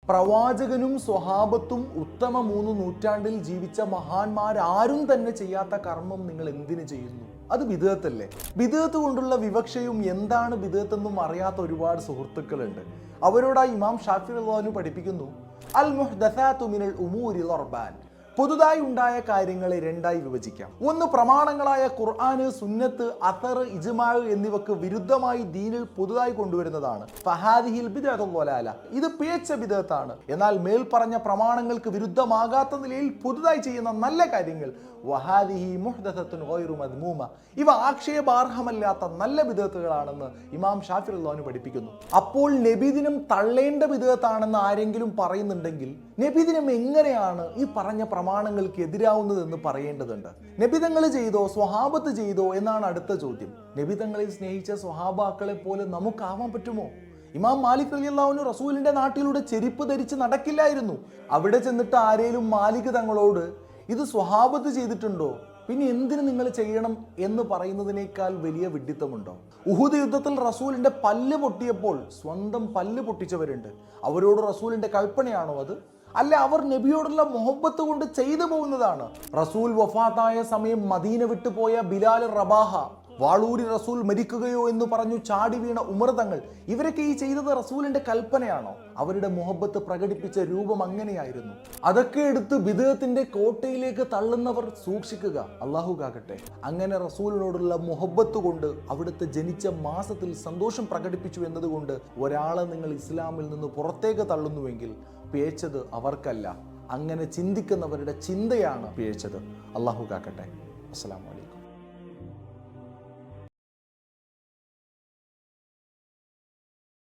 പ്രവാചകനും സ്വഹാബത്തും ഉത്തമ 3 നൂറ്റാണ്ടിൽ ജീവിച്ച മഹാന്മാരാരും തന്നെ ചെയ്യാത്ത കർമ്മം നിങ്ങൾ എന്തിനു ചെയ്യുന്നു? അത് ബിദ്അത്തല്ലേ? ബിദ്അത്ത് കൊണ്ടുള്ള വിവക്ഷയും എന്താണ് ബിദ്അത്തെന്നും അറിയാത്ത ഒരുപാട് സുഹൃത്തുക്കളുണ്ട്. അവരോടായി ഇമാം ഷാഫി റളിയല്ലാഹു പഠിപ്പിക്കുന്നു, അൽ മുഹ്ദസാതു മിനൽ ഉമൂരി അർബഅൻ. പുതുതായി ഉണ്ടായ കാര്യങ്ങളെ രണ്ടായി വിഭജിക്കാം. ഒന്ന്, പ്രമാണങ്ങളായ ഖുർആന്, സുന്നത്ത്, അഥർ, ഇജ്മാ എന്നിവക്ക് വിരുദ്ധമായി ദീനിൽ പുതുതായി കൊണ്ടുവരുന്നതാണ്. ഫഹാദിഹിൽ ബിദ്അത്തുൽ വലാല, ഇത് പിഴച്ച ബിദ്അത്താണ്. എന്നാൽ മേൽ പറഞ്ഞ പ്രമാണങ്ങൾക്ക് വിരുദ്ധമാകാത്ത നിലയിൽ പുതുതായി ചെയ്യുന്ന നല്ല കാര്യങ്ങൾ വഹാദിഹി മുഹ്ദസത്തുൻ ഗൈറു മദ്മൂമ, ഇവ ആക്ഷേപാർഹമല്ലാത്ത നല്ല ബിദ്അത്തുകളാണെന്ന് ഇമാം ഷാഫി റളിയല്ലാഹു പഠിപ്പിക്കുന്നു. അപ്പോൾ നബിദിനം തള്ളേണ്ട ബിദ്അത്താണെന്ന് ആരെങ്കിലും പറയുന്നുണ്ടെങ്കിൽ നബിദിനം എങ്ങനെയാണ് ഈ പറഞ്ഞ പ്രമാണങ്ങൾക്ക് എതിരാവുന്നതെന്ന് പറയേണ്ടതുണ്ട്. നബിതങ്ങൾ ചെയ്തോ സ്വഹാബത്ത് ചെയ്തോ എന്നാണ് അടുത്ത ചോദ്യം. നബിതങ്ങളെ സ്നേഹിച്ച സ്വഹാബാക്കളെ പോലെ നമുക്കാവാൻ പറ്റുമോ? ഇമാം മാലിക് റളിയല്ലാഹു അൻഹു റസൂലിന്റെ നാട്ടിലൂടെ ചെരുപ്പ് ധരിച്ച് നടക്കില്ലായിരുന്നു. അവിടെ ചെന്നിട്ട് ആരേലും മാലിക് തങ്ങളോട് ഇത് സ്വഹാബത്ത് ചെയ്തിട്ടുണ്ടോ, പിന്നെ എന്തിനു നിങ്ങൾ ചെയ്യണം എന്ന് പറയുന്നതിനേക്കാൾ വലിയ വിഡ്ഢിത്തമുണ്ടോ? ഉഹുദ് യുദ്ധത്തിൽ റസൂലിന്റെ പല്ല് പൊട്ടിയപ്പോൾ സ്വന്തം പല്ല് പൊട്ടിച്ചവരുണ്ട്. അവരോട് റസൂലിന്റെ കൽപ്പനയാണോ അത്? അല്ല, അവർ നബിയോടുള്ള മുഹബ്ബത്ത് കൊണ്ട് ചെയ്തു പോകുന്നതാണ്. റസൂൽ വഫാത്തായ സമയം മദീന വിട്ടുപോയ ബിലാൽ റബാഹ, വാളൂരി റസൂൽ മരിക്കുകയോ എന്ന് പറഞ്ഞു ചാടി വീണ ഉമർ തങ്ങൾ, ഇവരൊക്കെ ഈ ചെയ്തത് റസൂലിന്റെ കൽപ്പനയാണോ? അവരുടെ മുഹബ്ബത്ത് പ്രകടിപ്പിച്ച രൂപം അങ്ങനെയായിരുന്നു. അതൊക്കെ എടുത്ത് ബിദ്അത്തിന്റെ കോട്ടയിലേക്ക് തള്ളുന്നവർ സൂക്ഷിക്കുക, അള്ളാഹു കാക്കട്ടെ. അങ്ങനെ റസൂലിനോടുള്ള മുഹബ്ബത്ത് കൊണ്ട് അവിടുത്തെ ജനിച്ച മാസത്തിൽ സന്തോഷം പ്രകടിപ്പിച്ചു എന്നതുകൊണ്ട് ഒരാളെ നിങ്ങൾ ഇസ്ലാമിൽ നിന്ന് പുറത്തേക്ക് തള്ളുന്നുവെങ്കിൽ പിഴച്ചത് അവർക്കല്ല, അങ്ങനെ ചിന്തിക്കുന്നവരുടെ ചിന്തയാണ് പിഴച്ചത്. അള്ളാഹു കാക്കട്ടെ. അസ്സലാമു അലൈക്കും.